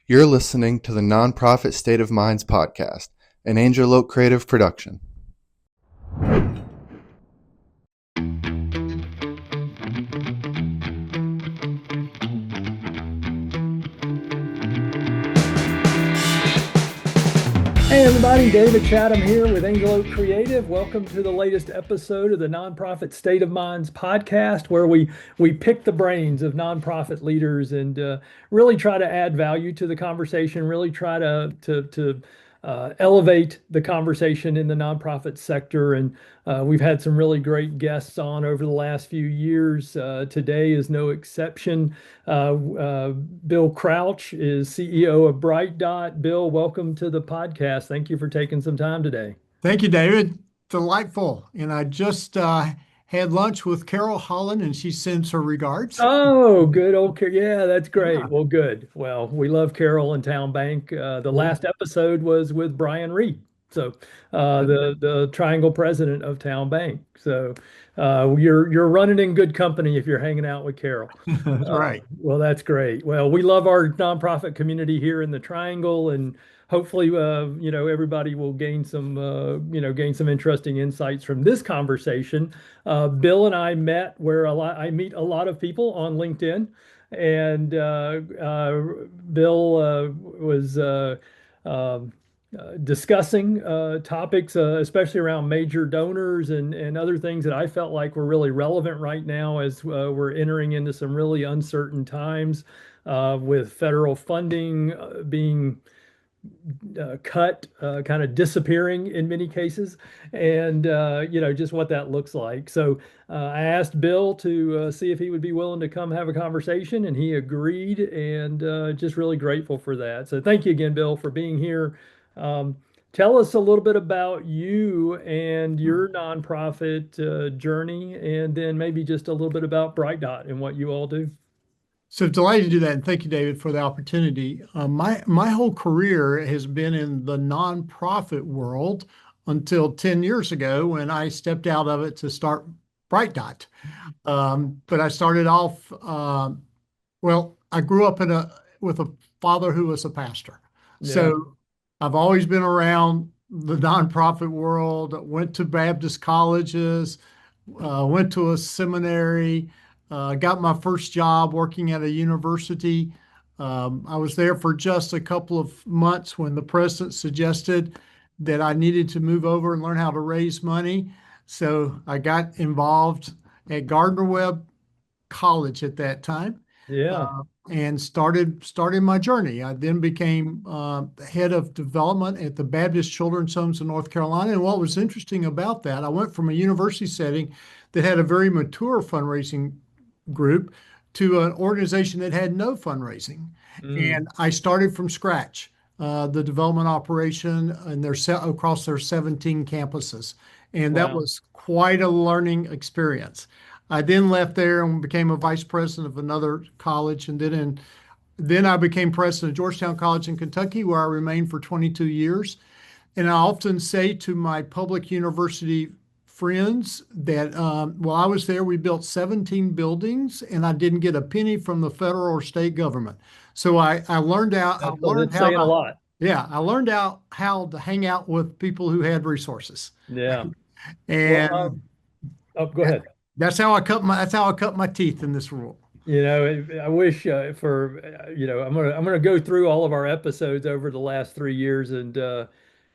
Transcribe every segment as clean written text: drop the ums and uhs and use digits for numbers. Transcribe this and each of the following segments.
You're listening to the Nonprofit State of Minds podcast, an Angel Oak Creative production. Hey everybody, David Chatham here with Angel Oak Creative. Welcome to the latest episode of the Nonprofit State of Minds podcast, where we pick the brains of nonprofit leaders and really try to add value to the conversation, really try to elevate the conversation in the nonprofit sector. And we've had some really great guests on over the last few years. Today is no exception. Bill Crouch is CEO of Bright Dot. Bill, welcome to the podcast. Thank you for taking some time today. Thank you, David. Delightful. And I just had lunch with Carol Holland, and she sends her regards. Oh, good old Carol. Yeah, that's great. Yeah. Well, good. Well, we love Carol and Town Bank. The last episode was with Brian Reed, so the Triangle president of Town Bank. So you're running in good company if you're hanging out with Carol. That's right. Well, that's great. Well, we love our nonprofit community here in the Triangle, and hopefully, everybody will gain some interesting insights from this conversation. Bill and I met where I meet a lot of people on LinkedIn, and Bill was discussing topics, especially around major donors and other things that I felt like were really relevant right now as we're entering into some really uncertain times with federal funding being cut, kind of disappearing in many cases, and just what that looks like. So I asked Bill to see if he would be willing to come have a conversation, and he agreed, and just really grateful for that. So thank you again, Bill, for being here. Tell us a little bit about you and your nonprofit journey, and then maybe just a little bit about Bright Dot and what you all do. So delighted to do that. And thank you, David, for the opportunity. My whole career has been in the nonprofit world until 10 years ago when I stepped out of it to start Bright Dot. But I started off, I grew up with a father who was a pastor. Yeah. So I've always been around the nonprofit world, went to Baptist colleges, went to a seminary, got my first job working at a university. I was there for just a couple of months when the president suggested that I needed to move over and learn how to raise money. So I got involved at Gardner Webb College at that time. Yeah. And started my journey. I then became head of development at the Baptist Children's Homes in North Carolina. And what was interesting about that, I went from a university setting that had a very mature fundraising group to an organization that had no fundraising. And I started from scratch, the development operation and across their 17 campuses. And that was quite a learning experience. I then left there and became a vice president of another college. And then I became president of Georgetown College in Kentucky, where I remained for 22 years. And I often say to my public university friends that while I was there, we built 17 buildings, and I didn't get a penny from the federal or state government. So I learned out. I learned That's saying a lot. Yeah, I learned out how to hang out with people who had resources. Yeah. And go ahead. That's how I cut my teeth in this world. I wish I'm gonna go through all of our episodes over the last 3 years and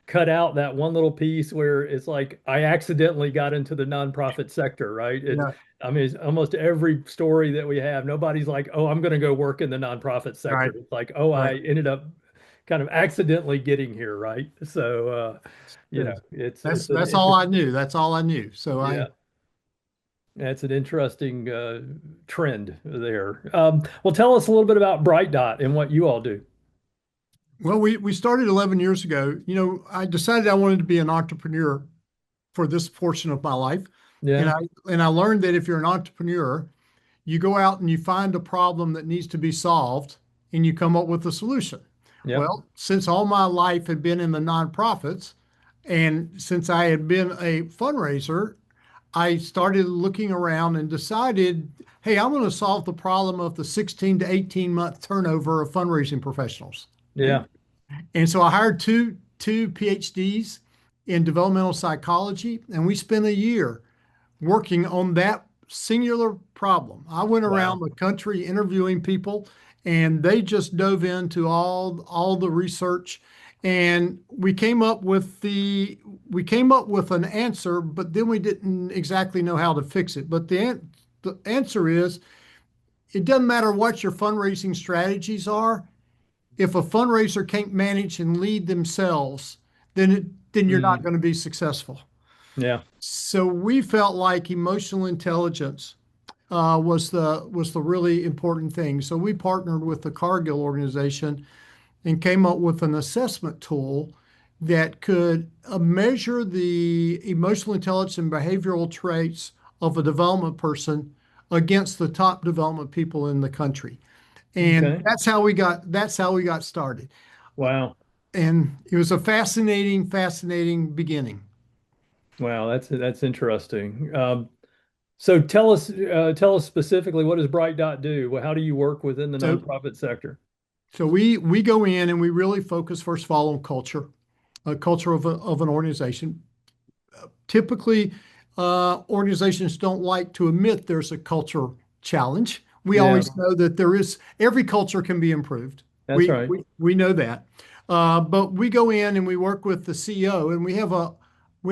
cut out that one little piece where it's like I accidentally got into the nonprofit sector, right? Yeah. I mean, it's almost every story that we have, nobody's like, oh, I'm going to go work in the nonprofit sector. Right. It's like, oh, Right. I ended up kind of accidentally getting here, right? So, That's all I knew. That's all I knew. So yeah. That's an interesting trend there. Well, tell us a little bit about Bright Dot and what you all do. Well, we started 11 years ago. I decided I wanted to be an entrepreneur for this portion of my life. Yeah. And I learned that if you're an entrepreneur, you go out and you find a problem that needs to be solved and you come up with a solution. Yep. Well, since all my life had been in the nonprofits and since I had been a fundraiser, I started looking around and decided, hey, I'm going to solve the problem of the 16 to 18 month turnover of fundraising professionals. Yeah. And so I hired two PhDs in developmental psychology, and we spent a year working on that singular problem. I went around Wow. the country interviewing people, and they just dove into all the research, and we came up with an answer, but then we didn't exactly know how to fix it. But the answer is it doesn't matter what your fundraising strategies are. If a fundraiser can't manage and lead themselves, then you're not Mm, going to be successful. yeah. So we felt like emotional intelligence was the really important thing. So we partnered with the Cargill organization and came up with an assessment tool that could measure the emotional intelligence and behavioral traits of a development person against the top development people in the country. And Okay. that's how we got started. Wow. And it was a fascinating beginning. Wow. That's interesting. So tell us specifically, what does Bright Dot do? Well, how do you work within the So nonprofit sector? so we go in and we really focus first of all on culture, a culture of an organization. Typically, organizations don't like to admit there's a culture challenge. We Yeah, always know that every culture can be improved. that's We right. we, we know that. But we go in and we work with the CEO, and we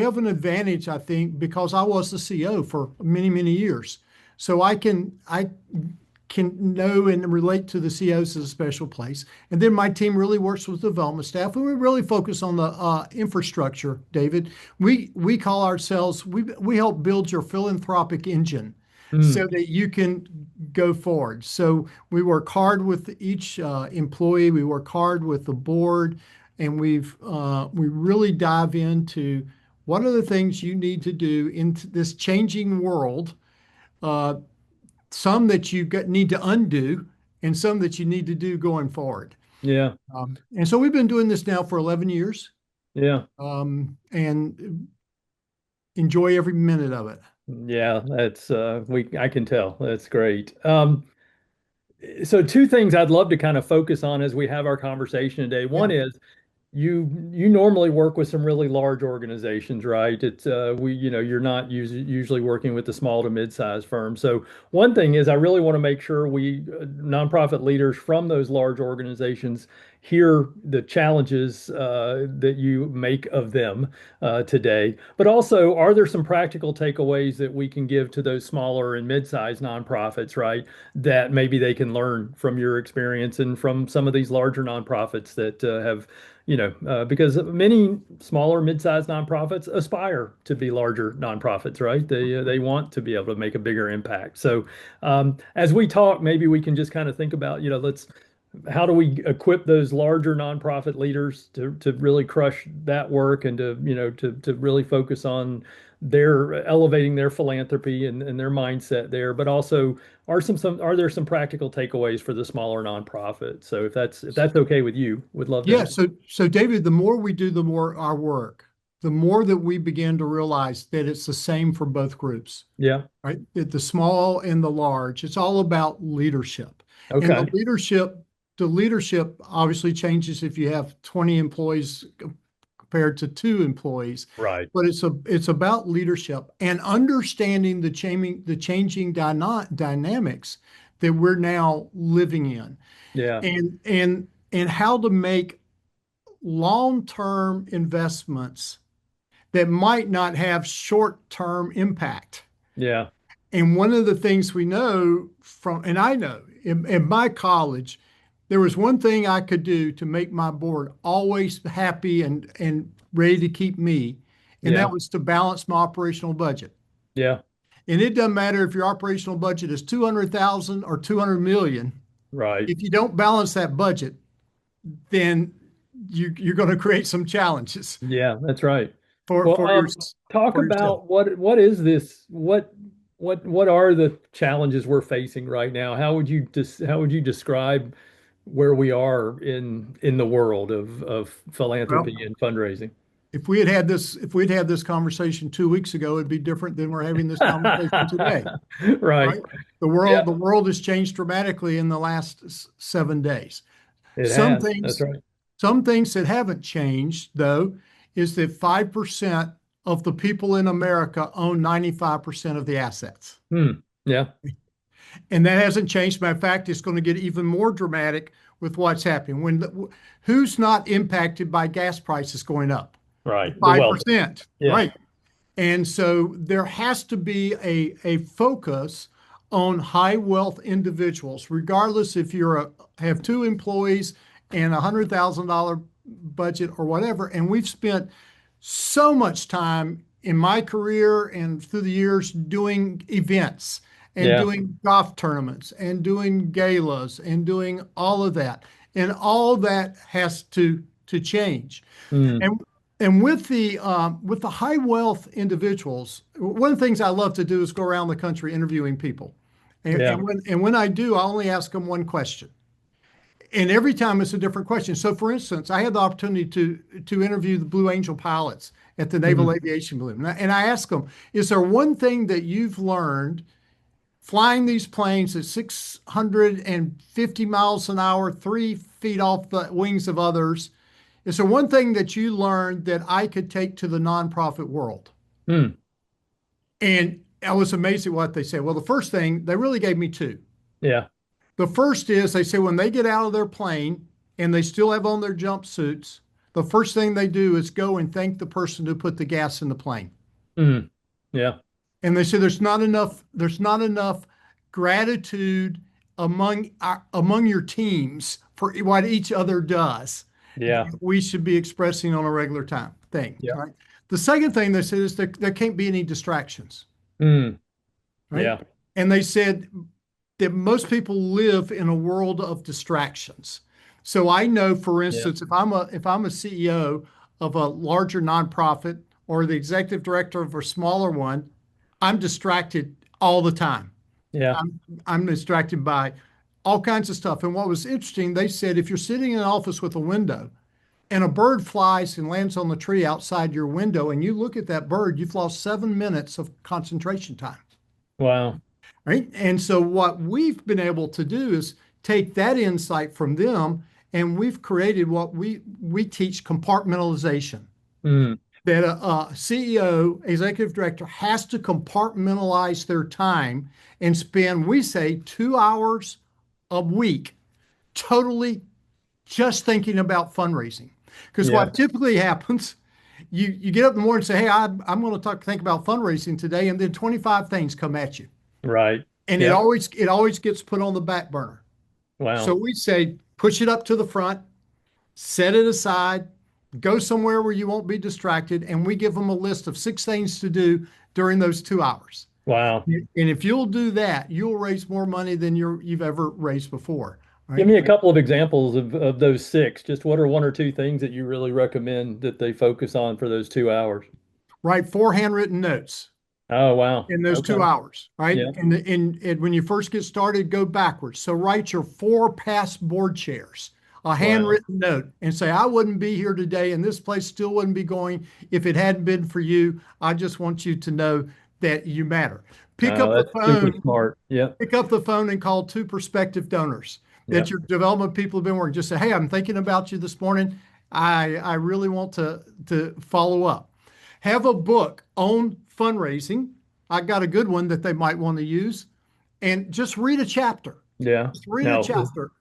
have an advantage, I think, because I was the CEO for many years. So I can know and relate to the CEOs as a special place. And then my team really works with development staff, and we really focus on the infrastructure, David. We call ourselves, we help build your philanthropic engine so Mm, that you can go forward. So we work hard with each employee, we work hard with the board, and we really dive into what are the things you need to do in this changing world. Uh, some that need to undo and some that you need to do going forward. yeah, And so we've been doing this now for 11 years, yeah, and enjoy every minute of it. yeah. That's I can tell. That's great. So two things I'd love to kind of focus on as we have our conversation today. One Yeah. is you normally work with some really large organizations, right? It's we you know you're not usually working with the small to mid-sized firms. So one thing is I really want to make sure we nonprofit leaders from those large organizations hear the challenges that you make of them today. But also, are there some practical takeaways that we can give to those smaller and mid-sized nonprofits, right? That maybe they can learn from your experience and from some of these larger nonprofits that have because many smaller, mid-sized nonprofits aspire to be larger nonprofits, right? They want to be able to make a bigger impact. So as we talk, maybe we can just kind of think about, let's how do we equip those larger nonprofit leaders to really crush that work and to really focus on their elevating their philanthropy and their mindset there, but also are there some practical takeaways for the smaller nonprofit? So if that's okay with you, would love Yeah. to. So David, the more we do, the more our work, the more that we begin to realize that it's the same for both groups, Yeah. right? The small and the large. It's all about leadership. And the Okay. leadership obviously changes if you have 20 employees compared to two employees. Right. But it's about leadership and understanding the changing dynamics that we're now living in, Yeah. and how to make long-term investments that might not have short-term impact. Yeah. And one of the things we know and I know in my college, there was one thing I could do to make my board always happy and ready to keep me, and that Yeah. was to balance my operational budget. Yeah. And it doesn't matter if your operational budget is 200,000 or 200 million. Right. If you don't balance that budget, then you're going to create some challenges Yeah, that's right. for Well, for your talk for yourself. about what is this? What are the challenges we're facing right now? How would you describe where we are in the world of Well, philanthropy and fundraising? if we'd had this conversation 2 weeks ago, it'd be different than we're having this conversation today, Right. right? The world Yeah, the world has changed dramatically in the last 7 days. it Some has. That's things right. Some things that haven't changed, though, is that 5% of the people in America own 95% of the assets. Yeah. And that hasn't changed. Matter of fact, it's going to get even more dramatic with what's happening. Who's not impacted by gas prices going up? Right. The wealthy. 5%. Yeah. Right. And so there has to be a focus on high wealth individuals, regardless if have two employees and $100,000 budget or whatever. And we've spent so much time in my career and through the years doing events and Yeah. doing golf tournaments and doing galas and doing all of that. And all that has to change. Mm. And with the high wealth individuals, one of the things I love to do is go around the country interviewing people. And, Yeah. and when I do, I only ask them one question. And every time it's a different question. So for instance, I had the opportunity to interview the Blue Angel pilots at the Naval Aviation Balloon. And I asked them, is there one thing that you've learned flying these planes at 650 miles an hour, 3 feet off the wings of others? Is there one thing that you learned that I could take to the nonprofit world? Mm. And I was amazed at what they said. Well, the first thing, they really gave me two. Yeah. The first is they say when they get out of their plane and they still have on their jumpsuits, the first thing they do is go and thank the person who put the gas in the plane. Mm. Yeah. And they say there's not enough gratitude among your teams for what each other does. Yeah. We should be expressing on a regular thing. Yeah. Right? The second thing they said is there can't be any distractions. Mm. Right? Yeah. And they said that most people live in a world of distractions. So I know, for instance, if I'm a CEO of a larger nonprofit or the executive director of a smaller one, I'm distracted all the time. Yeah. I'm distracted by all kinds of stuff. And what was interesting, they said if you're sitting in an office with a window and a bird flies and lands on the tree outside your window and you look at that bird, you've lost 7 minutes of concentration time. Wow. Right. And so what we've been able to do is take that insight from them, and we've created what we teach compartmentalization. Mm. That a CEO, executive director, has to compartmentalize their time and spend, we say, 2 hours a week totally just thinking about fundraising. Because what typically happens, you get up in the morning and say, hey, I'm going to think about fundraising today, and then 25 things come at you. Right. And it always gets put on the back burner. Wow. So we say, push it up to the front, set it aside, go somewhere where you won't be distracted, and we give them a list of 6 things to do during those 2 hours. Wow. And if you'll do that, you'll raise more money than you've ever raised before. Right? Give me a couple of examples of those 6. Just what are 1 or 2 things that you really recommend that they focus on for those 2 hours? Write 4 handwritten notes. Oh, wow. In those 2 hours, right? Yeah. And when you first get started, go backwards. So write your 4 past board chairs, a handwritten note, and say, I wouldn't be here today, and this place still wouldn't be going if it hadn't been for you. I just want you to know that you matter. Pick up the phone. Super smart. Yeah. Pick up the phone and call 2 prospective donors that your development people have been working. Just say, hey, I'm thinking about you this morning. I really want to follow up. Have a book on fundraising. I got a good one that they might want to use, and just read a chapter. Yeah. Just read a chapter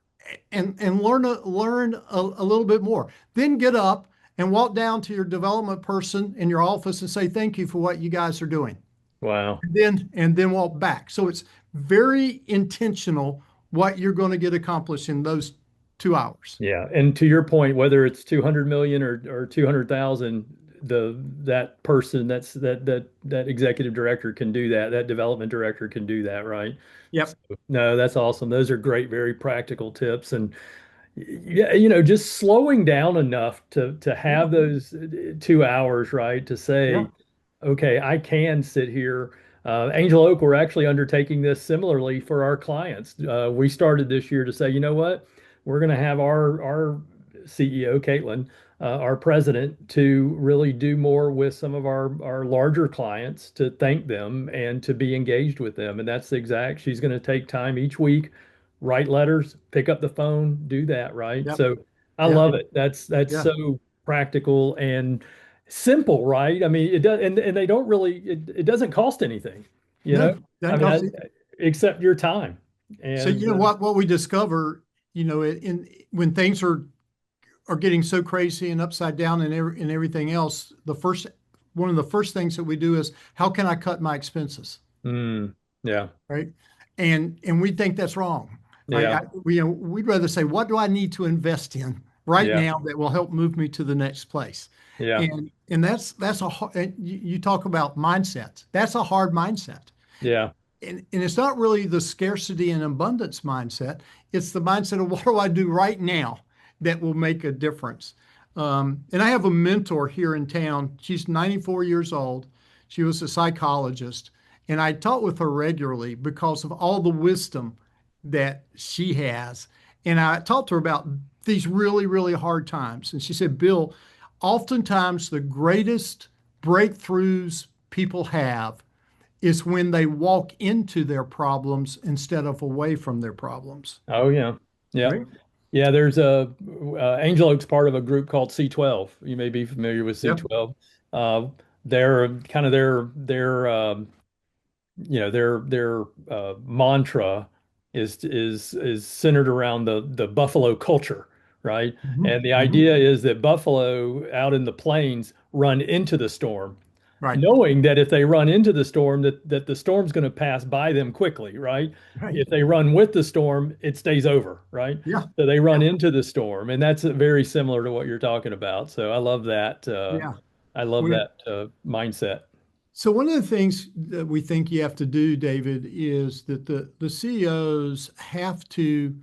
and learn a little bit more. Then get up and walk down to your development person in your office and say, thank you for what you guys are doing. Wow. And then walk back. So it's very intentional what you're going to get accomplished in those 2 hours. Yeah. And to your point, whether it's 200 million or 200,000, that person, that executive director can do that. That development director can do that, right? Yep. So, no, that's awesome. Those are great, very practical tips. And yeah, just slowing down enough to have those 2 hours, right? To say, okay, I can sit here. Angel Oak, we're actually undertaking this similarly for our clients. We started this year to say, you know what, we're going to have our CEO, Caitlin, our president, to really do more with some of our larger clients, to thank them and to be engaged with them. And that's she's going to take time each week, write letters, pick up the phone, do that, right? Yep. So I Yeah. love it. That's Yeah. so practical and simple, right? I mean, it does, and they don't really, it doesn't cost anything, you know? No, I doesn't mean, cost. except your time. So And you know what we discover, in when things are getting so crazy and upside down and everything else, one of the first things that we do is how can I cut my expenses, yeah, right? And we think that's wrong, right? yeah, We'd rather say what do I need to invest in right yeah, now that will help move me to the next place, yeah, and that's and you talk about mindsets. That's a hard mindset. yeah. And it's not really the scarcity and abundance mindset. It's the mindset of what do I do right now that will make a difference. And I have a mentor here in town. She's 94 years old. She was a psychologist. And I taught with her regularly because of all the wisdom that she has. And I talked to her about these really, really hard times. And she said, Bill, oftentimes the greatest breakthroughs people have is when they walk into their problems instead of away from their problems. Oh, yeah, yeah, Right? yeah. There's Angel Oak's part of a group called C12. You may be familiar with Yep. C12. They're kind of their mantra is centered around the buffalo culture, right? Mhm. And the Mhm. idea is that buffalo out in the plains run into the storm, Right. knowing that if they run into the storm, that the storm's going to pass by them quickly, right? Right. If they run with the storm, it stays over, right? Yeah. So they run Yeah. into the storm, and that's very similar to what you're talking about. So I love that. Yeah. I love We, that mindset. so one of the things that we think you have to do, David, is that the CEOs have to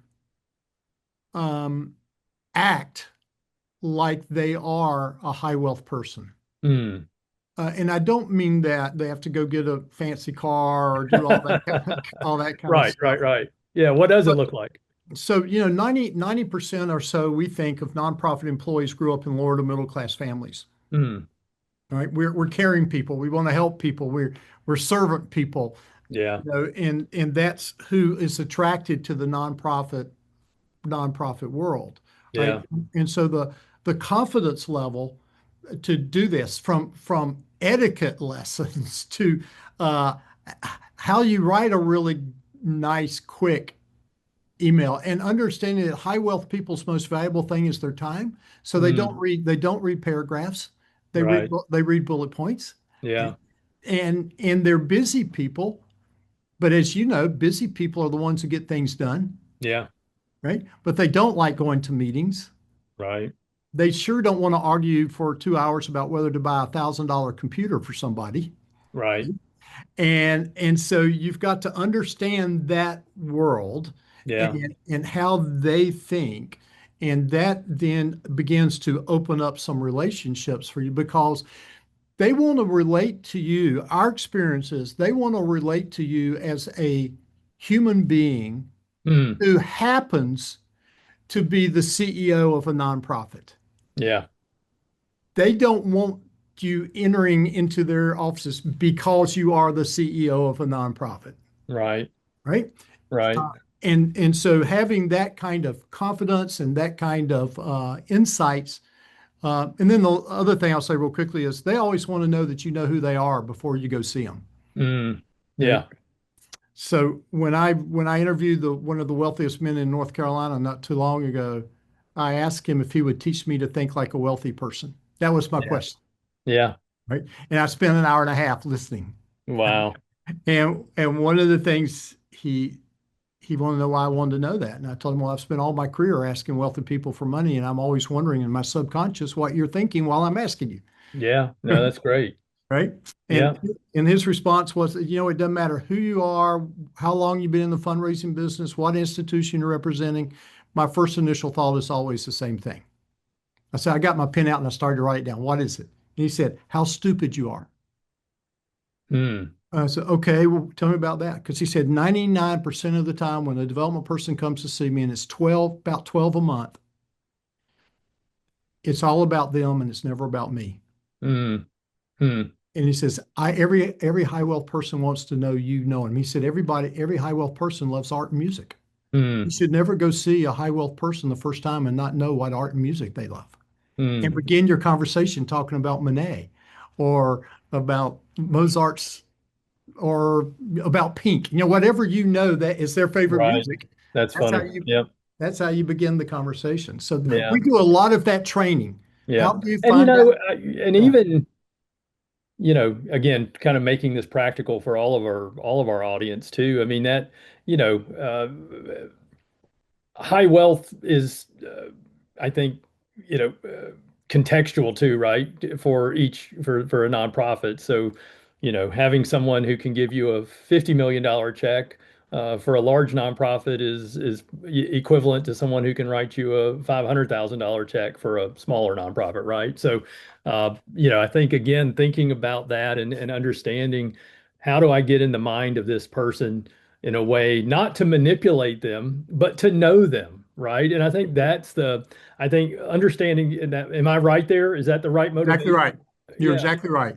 um, act like they are a high wealth person. Mm. And I don't mean that they have to go get a fancy car or do all that all that kind of Right, stuff. right, right. Yeah, what does it But look like? so, 90% or so we think of nonprofit employees grew up in lower to middle class families. Mm. Right? We're caring people. We want to help people. We're servant people, Yeah, and that's who is attracted to the nonprofit world, right? yeah, And so the confidence level to do this from etiquette lessons to uh, how you write a really nice, quick email and understanding that high wealth people's most valuable thing is their time. So mm. they don't read paragraphs. Right. They read bullet points. Yeah, And they're busy people, but as you know, busy people are the ones who get things done, yeah, right? But they don't like going to meetings. right, They sure don't want to argue for 2 hours about whether to buy $1,000 computer for somebody. right. And so you've got to understand that world Yeah, and how they think. And that then begins to open up some relationships for you because they want to relate to you, our experiences, they want to relate to you as a human being mm. who happens to be the CEO of a nonprofit. Yeah, They don't want you entering into their offices because you are the CEO of a nonprofit, right, right? right. Uh, and so having that kind of confidence and that kind of insights. And then the other thing I'll say real quickly is they always want to know that you know who they are before you go see them, Mm. right? Yeah, So when I interviewed one of the wealthiest men in North Carolina not too long ago, I asked him if he would teach me to think like a wealthy person. That was my yeah, question, yeah. right? And I spent an hour and a half listening. Wow. And one of the things he wanted to know why I wanted to know that. And I told him, well, I've spent all my career asking wealthy people for money, and I'm always wondering in my subconscious what you're thinking while I'm asking you. Yeah, no, that's great. Right. Yeah, And his response was, it doesn't matter who you are, how long you've been in the fundraising business, what institution you're representing. My first initial thought is always the same thing. I said, I got my pen out and I started to write it down. What is it? And he said, how stupid you are. mm. I said, okay, well, tell me about that. Because he said 99% of the time when a development person comes to see me, and it's about 12 a month, it's all about them and it's never about me. Mm. Mm. And he says, every high wealth person wants to know you know him. He said, every high wealth person loves art and music. Mm, You should never go see a high wealth person the first time and not know what art and music they love. And mm, begin your conversation talking about Monet or about Mozart's or about Pink. Whatever you know that is their favorite right. music. That's That's how funny. you Yep. that's how you begin the conversation. So Yeah. we do a lot of that training. Yeah. How do you And find out? and Yeah, even, again, kind of making this practical for all of our audience too. I mean that, you know, high wealth is, I think, contextual too, right? For a nonprofit. So, having someone who can give you a $50 million check for a large nonprofit is equivalent to someone who can write you a $500,000 check for a smaller nonprofit, right? So, I think again, thinking about that and understanding how do I get in the mind of this person in a way not to manipulate them, but to know them, right? And I think I think understanding that, am I right there? Is that the right exactly motivation? right. You're Yeah, exactly right.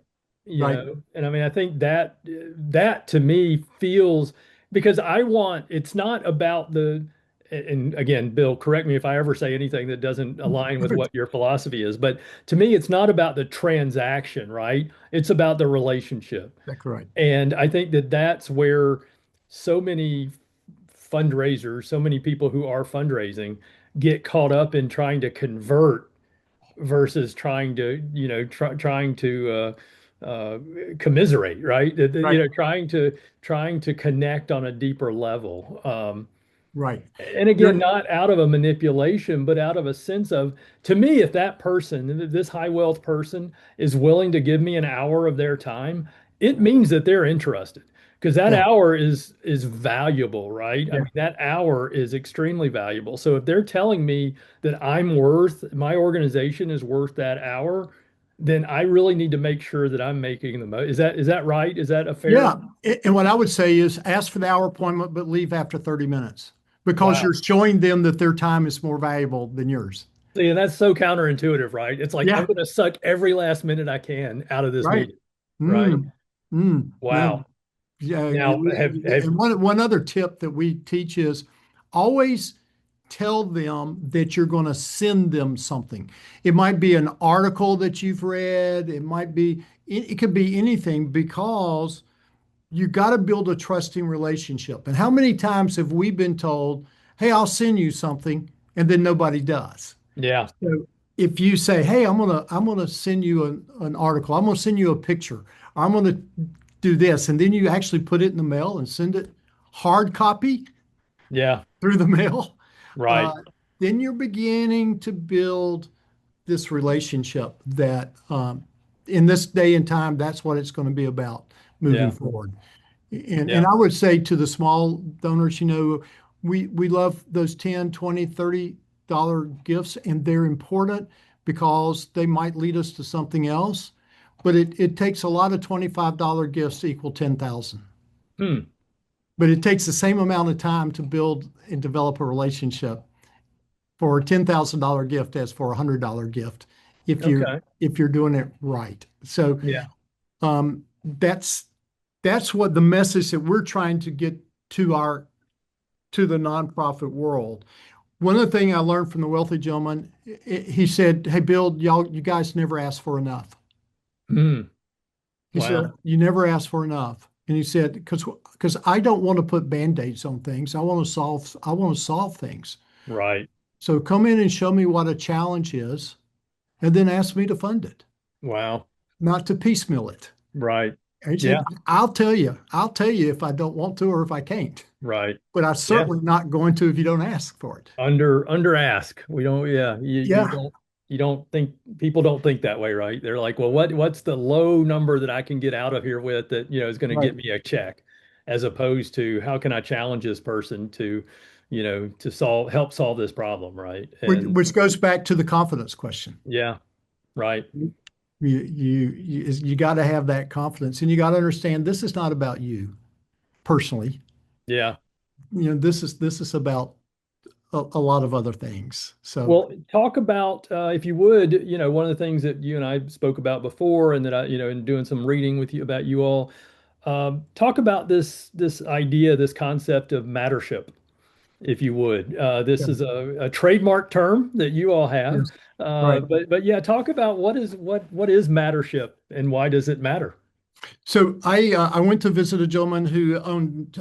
Right. and I mean, I think that to me feels, because it's not about and again, Bill, correct me if I ever say anything that doesn't align with what your philosophy is, but to me, it's not about the transaction, right? It's about the relationship. Exactly right. And I think that that's where so many fundraisers, so many people who are fundraising get caught up in trying to convert versus trying to, trying to commiserate, right? Right. Trying to connect on a deeper level. Right. And again, You're not out of a manipulation, but out of a sense of, to me, if that person, this high wealth person, is willing to give me an hour of their time, it means that they're interested. Because that yeah. hour is valuable, right? I Yeah. mean, that hour is extremely valuable. So if they're telling me that my organization is worth that hour, then I really need to make sure that I'm making the most. Is that right? Is that a fair? Yeah. And what I would say is ask for the hour appointment, but leave after 30 minutes because Wow. you're showing them that their time is more valuable than yours. See, and that's so counterintuitive, right? It's like I'm Yeah. going to suck every last minute I can out of this Right. meeting, right? Mm. No. Wow. Yeah. Now, have And one other tip that we teach is always tell them that you're going to send them something. It might be an article that you've read. It could be anything because you got to build a trusting relationship. And how many times have we been told, "Hey, I'll send you something," and then nobody does? yeah, So if you say, "Hey, I'm gonna send you an article. I'm gonna send you a picture. Or I'm gonna do this," and then you actually put it in the mail and send it hard copy yeah, through the mail, right, uh, then you're beginning to build this relationship that in this day and time, that's what it's going to be about moving yeah, forward. And yeah, I would say to the small donors, we love those 10, 20, $30 gifts, and they're important because they might lead us to something else. But it takes a lot of $25 gifts to equal 10,000. hmm, But it takes the same amount of time to build and develop a relationship for a $10,000 gift as for a $100 gift okay, if you're doing it right. So yeah, um, that's what the message that we're trying to get to the nonprofit world. One of the things I learned from the wealthy gentleman, he said, "Hey, Bill, you guys never ask for enough." hmm, He said, wow, "You never ask for enough." And he said, "Because I don't want to put band-aids on things. I want to solve things. right, So come in and show me what a challenge is, and then ask me to fund it, wow, not to piecemeal it." right, And he said, yeah, "I'll tell you if I don't want to or if I can't, right, but I'm yeah. certainly not going to if you don't ask for it." Under ask. We don't, yeah, Yeah, you don't think, people don't think that way, right? They're like, well, what's the low number that I can get out of here with that, is going to right. get me a check, as opposed to how can I challenge this person to, to help solve this problem, right? And Which goes back to the confidence question. yeah, right. You got to have that confidence, and you got to understand this is not about you personally. Yeah. This is about a lot of other things. So Well, talk about, if you would, one of the things that you and I spoke about before, and that I, in doing some reading with you about you all, talk about this idea, this concept of mattership. if you would. This Yeah. is a trademark term that you all have. Yes. Right. But yeah, talk about what is mattership and why does it matter? So I went to visit a gentleman who owned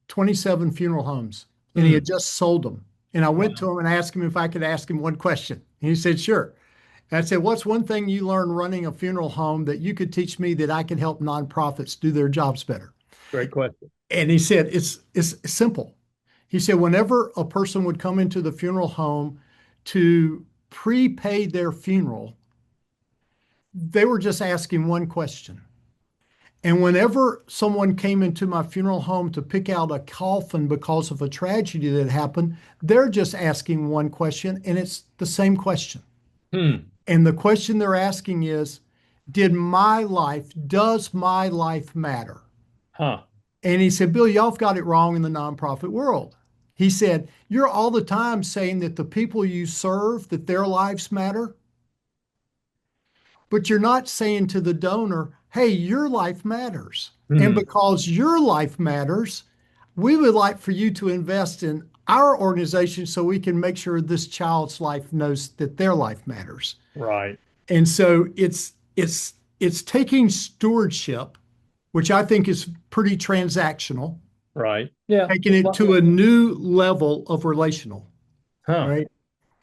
27 funeral homes, and he had Mm, just sold them. And I went wow. to him and asked him if I could ask him one question. And he said, "Sure." And I said, "What's one thing you learned running a funeral home that you could teach me that I can help nonprofits do their jobs better?" Great question. And he said, "It's simple." He said, "Whenever a person would come into the funeral home to prepay their funeral, they were just asking one question. And whenever someone came into my funeral home to pick out a coffin because of a tragedy that happened, they're just asking one question, and it's the same question. Hmm. And the question they're asking is, does my life matter?" Huh. And he said, "Bill, y'all have got it wrong in the nonprofit world." He said, "You're all the time saying that the people you serve, that their lives matter, but you're not saying to the donor, hey, your life matters. And Hmm. because your life matters, we would like for you to invest in our organization so we can make sure this child's life knows that their life matters." Right. And so it's taking stewardship, which I think is pretty transactional, Right. Yeah. taking it to a new level of relational, Huh. right?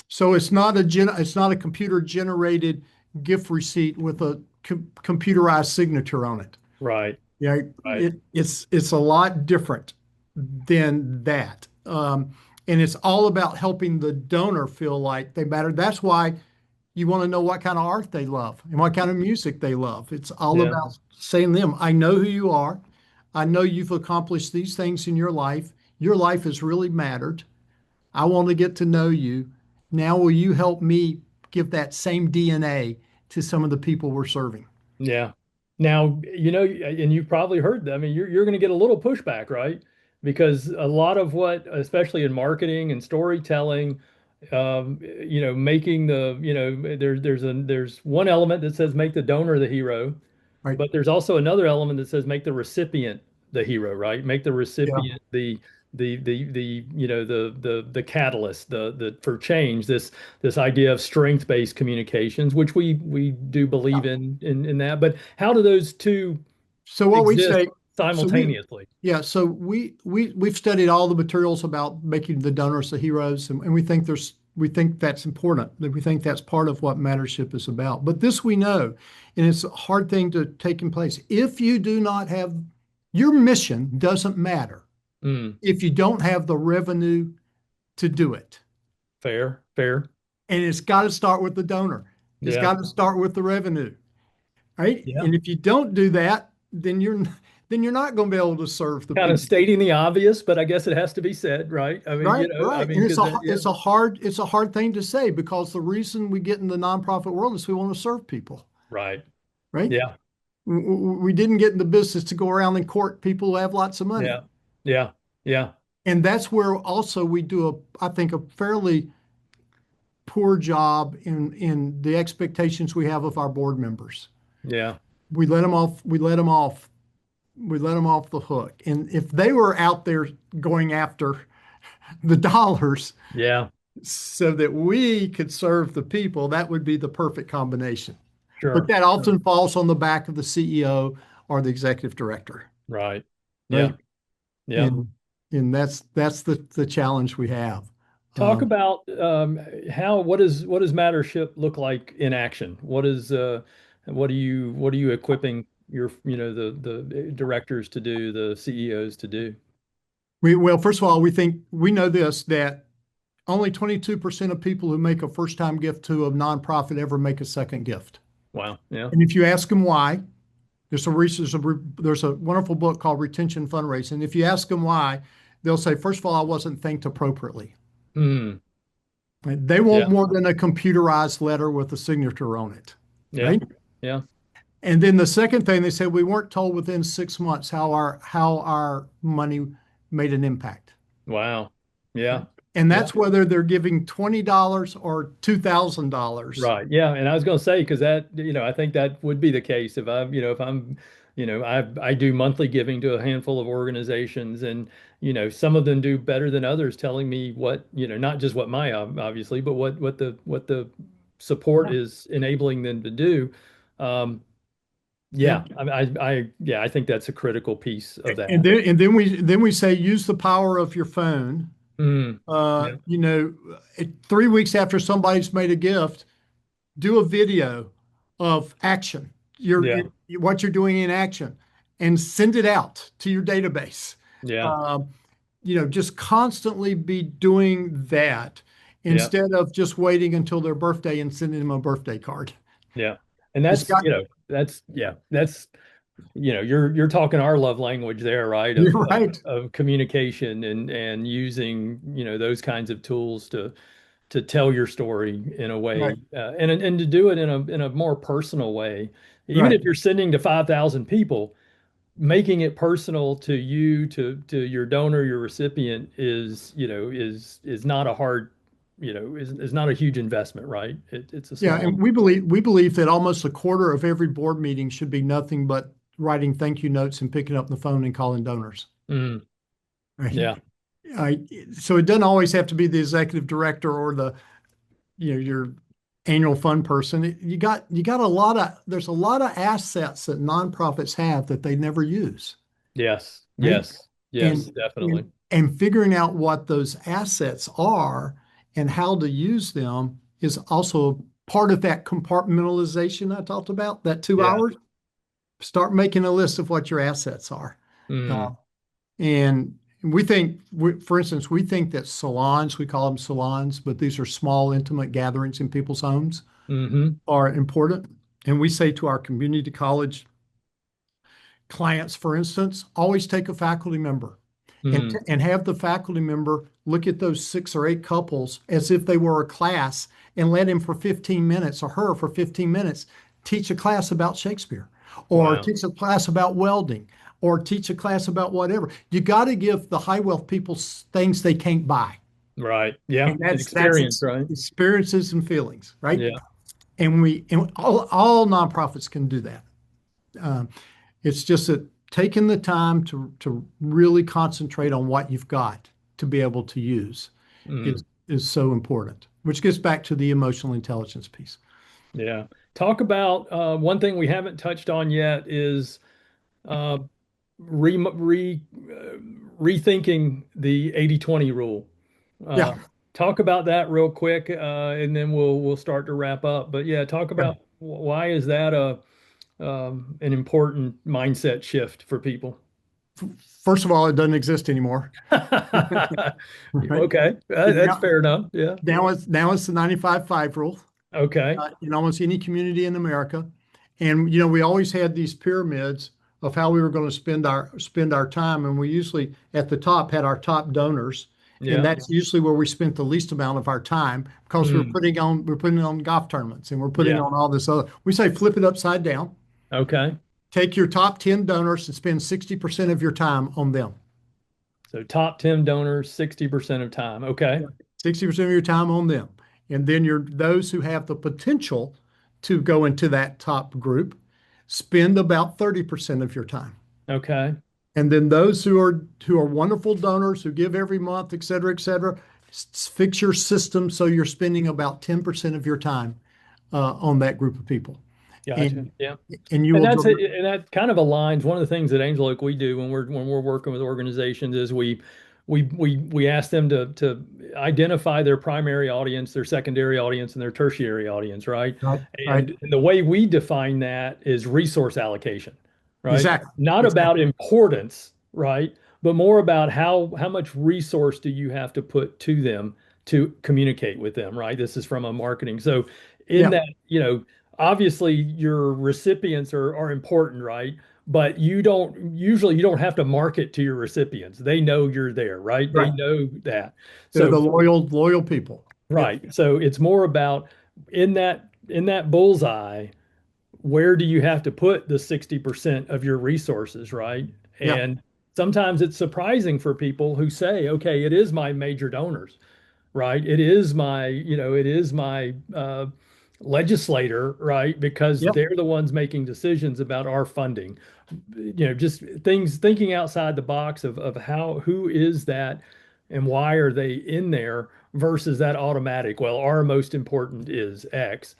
So it's not a computer generated gift receipt with a computerized signature on it. Right. Yeah, Right. it's a lot different than that. And it's all about helping the donor feel like they matter. That's why you want to know what kind of art they love and what kind of music they love. It's all Yeah. about saying to them, I know who you are. I know you've accomplished these things in your life. Your life has really mattered. I want to get to know you. Now, will you help me give that same DNA to some of the people we're serving? Yeah. Now, and you've probably heard that. I mean, you're going to get a little pushback, right? Because a lot of what, especially in marketing and storytelling, making there's one element that says make the donor the hero, Right. but there's also another element that says make the recipient the hero, right? Make the Yeah. recipient the catalyst, the for change, this idea of strength-based communications, which we do believe Yeah. in that. But how do those two So what we exist say, so we, simultaneously? yeah, so we've studied all the materials about making the donors the heroes, and we think that's important, that we think that's part of what mattership is about. But this we know, and it's a hard thing to take in place. If you do not have your mission doesn't matter Mm, if you don't have the revenue to do it. fair, fair. And it's got to start with the donor. It's Yeah, got to start with the revenue, right? yeah. And if you don't do that, then you're not going to be able to serve the Kind of people. stating the obvious, but I guess it has to be said, right? I mean, Right, I right. mean, And because yeah, it's a hard thing to say because the reason we get in the nonprofit world is we want to serve people, right. right? Yeah, We didn't get in the business to go around and court people who have lots of money. yeah, yeah, yeah, And that's where also we do I think a fairly poor job in the expectations we have of our board members. yeah, We let them off, we let them off the hook. And if they were out there going after the dollars yeah. so that we could serve the people, that would be the perfect combination. But Sure. that Sure. often falls on the back of the CEO or the executive director, Right. Yeah. right? Yeah. And that's the challenge we have. Talk Um, about what does Mattership look like in action? What are you equipping your the directors to do, the CEOs to do? well, first of all, we know this that only 22% of people who make a first-time gift to a nonprofit ever make a second gift. Wow. Yeah. And if you ask them why, there's a wonderful book called Retention Fundraising. If you ask them why, they'll say, first of all, I wasn't thanked appropriately. Hmm. Right? They want Yeah. more than a computerized letter with a signature on it, Yeah. right? Yeah. And then the second thing they said, we weren't told within 6 months how our money made an impact. Wow. Yeah. And Yeah. that's whether they're giving $20 or $2,000. Right. Yeah. And I was going to say, because I think that would be the case if I'm I do monthly giving to a handful of organizations, and some of them do better than others, telling me what, not just what my obviously, but what the support Yeah. is enabling them to do. Um, Yeah. yeah, yeah, I think that's a critical piece of And that. then we say use the power of your phone. Mm, yeah, 3 weeks after somebody's made a gift, do a video of action. yeah, What you're doing in action, and send it out to your database. yeah, Um, just constantly be doing that yeah, instead of just waiting until their birthday and sending them a birthday card. yeah. And It's that's, got, that's you're talking our love language there, right? you're Of right. of communication and using, those kinds of tools to tell your story in a way, Right. and to do it in a more personal way. Even Right. if you're sending to 5,000 people, making it personal to you, to your donor, your recipient is not a hard, is not a huge investment, right? It's a Yeah, small. and we believe that almost a quarter of every board meeting should be nothing but writing thank you notes and picking up the phone and calling donors. Mm, Right. yeah, I, so it doesn't always have to be the executive director or your annual fund person. You got there's a lot of assets that nonprofits have that they never use, yes, right? yes, yes, And definitely. and figuring out what those assets are and how to use them is also part of that compartmentalization I talked about, that two Yeah. hours. Start making a list of what your assets are. Uh, Mm, and for instance, we think that salons, we call them salons, but these are small, intimate gatherings in people's homes, hmm are important. And we say to our community college clients, for instance, always take a faculty member mm, and have the faculty member look at those 6 or 8 couples as if they were a class, and let him for 15 minutes, or her for 15 minutes, teach a class about Shakespeare, or wow. teach a class about welding, or teach a class about whatever. You got to give the high wealth people things they can't buy. Right. Yeah. And An that's experience, right? experiences and feelings, right? Yeah. And all nonprofits can do that. Um, it's just that taking the time to really concentrate on what you've got to be able to use Mm, is so important, which gets back to the emotional intelligence piece. yeah. Talk about one thing we haven't touched on yet is uh, rethinking the 80/20 rule. Yeah. Uh, talk about that real quick, and then we'll start to wrap up. But yeah, talk Yeah. about why is that an important mindset shift for people? First of all, it doesn't exist anymore. Right? Okay, that's Now, fair enough. Yeah. now it's the 95/5 rule Okay. in almost any community in America. And we always had these pyramids of how we were going to spend our time, and we usually at the top had our top donors, and Yeah. that's usually where we spent the least amount of our time, because Mm, we're putting on golf tournaments, and we're putting yeah. on all this other. We say flip it upside down. Okay. Take your top 10 donors and spend 60% of your time on them. So top 10 donors, 60% of time. Okay. Yeah. 60% of your time on them. And then those who have the potential to go into that top group, spend about 30% of your time. Okay. And then those who are wonderful donors who give every month, et cetera, fix your system so you're spending about 10% of your time on that group of people. Gotcha. And Yeah. and you And will that's it. deliver. And that kind of aligns. One of the things at Angel Oak we do when we're working with organizations is we ask them to identify their primary audience, their secondary audience, and their tertiary audience, right? Right, right. And the way we define that is resource allocation, right? Exactly. Not about Exactly. importance, right? But more about how much resource do you have to put to them to communicate with them, right? This is from a marketing. So in Yeah, that, obviously your recipients are important, right? But you don't have to market to your recipients. They know you're there, right? They right. know that. They're So the loyal people. Yeah, right. So it's more about in that bullseye, where do you have to put the 60% of your resources, right? yeah, And sometimes it's surprising for people who say, okay, it is my major donors, right? It is my legislator, right? Because Yep. they're the ones making decisions about our funding. Just things thinking outside the box of how who is that and why are they in there versus that automatic. Well, our most important is X.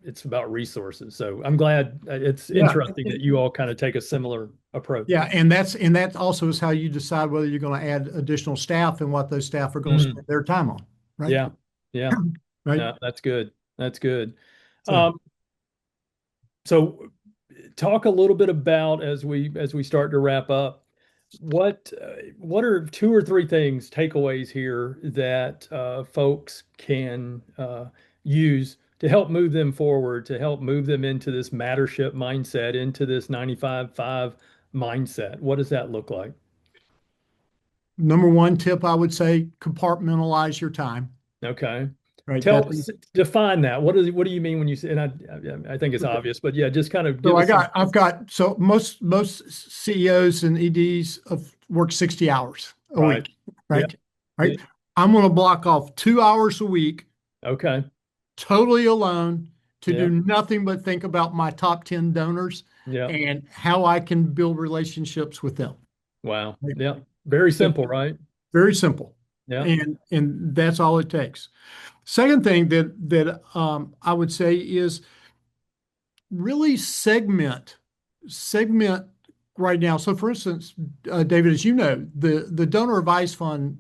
It's about resources. So I'm glad it's Yeah. interesting that you all kind of take a similar approach. Yeah, and that also is how you decide whether you're going to add additional staff and what those staff are going to Mm, spend their time on, right? yeah, yeah. Right. No, that's good. That's good. So, Um, so talk a little bit about as we start to wrap up, what are two or three things takeaways here that folks can use to help move them forward, to help move them into this mattership mindset, into this 95-5 mindset? What does that look like? number one tip I would say, compartmentalize your time, Okay. right? Tell define that. What do you mean when you say, and I think it's Okay. obvious, but yeah, just kind of So give us some. so most CEOs and EDs of work 60 hours a Right. week, Yeah. right? Right. I'm going to block off 2 hours a week, Okay. totally alone, to Yeah. do nothing but think about my top 10 donors Yeah. and how I can build relationships with them. Wow. Right? Yeah. Very So simple, right? very simple. Yeah. And that's all it takes. Second thing that I would say is really segment right now. So, for instance, David, as you know, the donor advised fund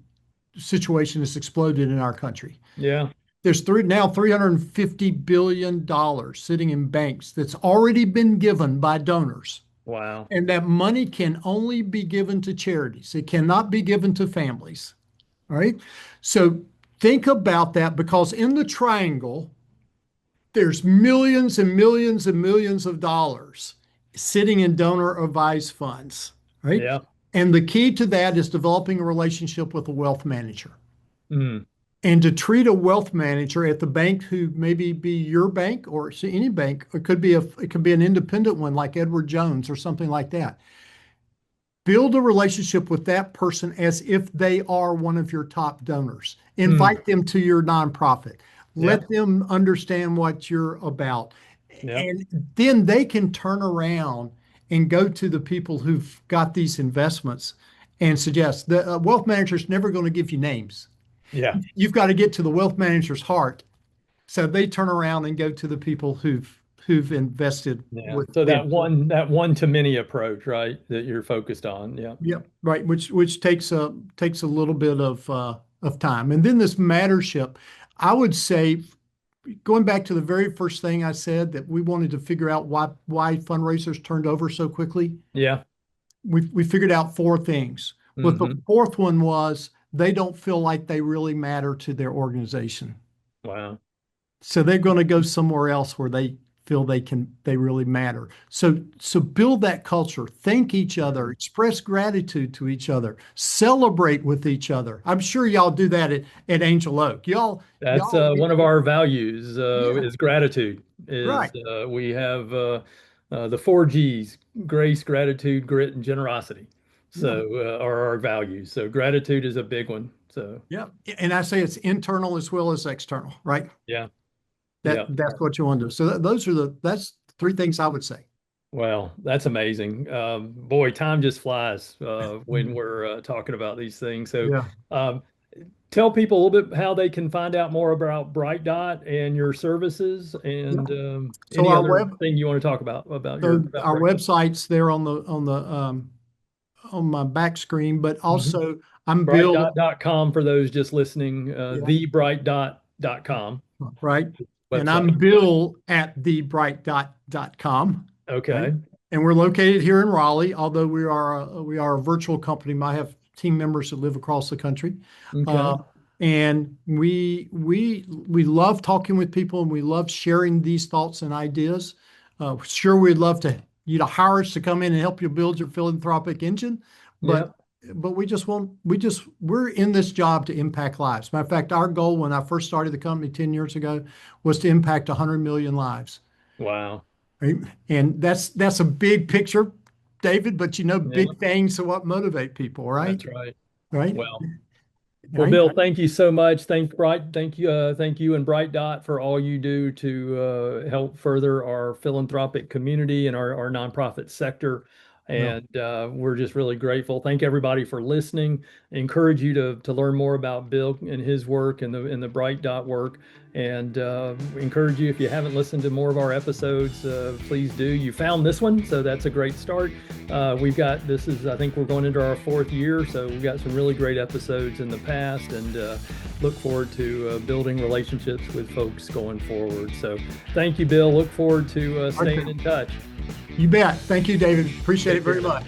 situation has exploded in our country. Yeah. There's now $350 billion sitting in banks that's already been given by donors. Wow. And that money can only be given to charities. It cannot be given to families. All right. So think about that, because in the triangle, there's millions and millions and millions of dollars sitting in donor advised funds. Right. Yeah. And the key to that is developing a relationship with a wealth manager. Mm. And to treat a wealth manager at the bank, who maybe be your bank or any bank, it could be an independent one like Edward Jones or something like that. Build a relationship with that person as if they are one of your top donors. Mm. Invite them to your nonprofit. Yeah. Let them understand what you're about. Yeah. And then they can turn around and go to the people who've got these investments and suggest the wealth manager is never going to give you names. Yeah. You've got to get to the wealth manager's heart. So they turn around and go to the people who've invested Yeah. with So them. that one to many approach, right? That you're focused on. Yeah. Yep, right. Which takes a little bit of time. And then this mattership, I would say, going back to the very first thing I said, that we wanted to figure out why fundraisers turned over so quickly. Yeah. We figured out four things. But the fourth one was they don't feel like they really matter to their organization. Wow. So they're going to go somewhere else where they feel they really matter. So build that culture, thank each other, express gratitude to each other, celebrate with each other. I'm sure y'all do that at Angel Oak. That's Y'all, one of our values yeah, is gratitude. right. We have the four G's: grace, gratitude, grit, and generosity. Yeah. So are our values. So gratitude is a big one. So Yeah. And I say it's internal as well as external, right? yeah. Yeah. That's what you want to do. So that's three things I would say. Well, that's amazing. Boy, time just flies when we're talking about these things. So, Yeah. um, tell people a little bit how they can find out more about Bright Dot and your services, and So any our other web, thing you want to talk about so about our Bright Dot. website's there on my back screen, but Mhm. also I'm Bill. BrightDot.com for those just listening. Yeah. TheBrightDot.com Right. And website. I'm Bill at thebrightdot.com. Okay. Right. And we're located here in Raleigh, although we are a virtual company. I have team members that live across the country. Okay. And we love talking with people, and we love sharing these thoughts and ideas. Sure, we'd love you to hire us to come in and help you build your philanthropic engine, Yeah. but we're in this job to impact lives. Matter of fact, our goal when I first started the company 10 years ago was to impact 100 million lives. Wow. Right? And that's a big picture, David, but Yeah. big things are what motivate people, right? That's right. Right? Well, Well, Bill, thank you so much. Thank you and Bright Dot for all you do to help further our philanthropic community and our nonprofit sector. And we're just really grateful. Thank everybody for listening. I encourage you to learn more about Bill and his work and the Bright Dot work. And encourage you, if you haven't listened to more of our episodes, please do. You found this one, so that's a great start. I think we're going into our 4th year, so we've got some really great episodes in the past, and look forward to building relationships with folks going forward. So thank you, Bill. Look forward to staying in touch. You bet. Thank you, David. Appreciate it very much.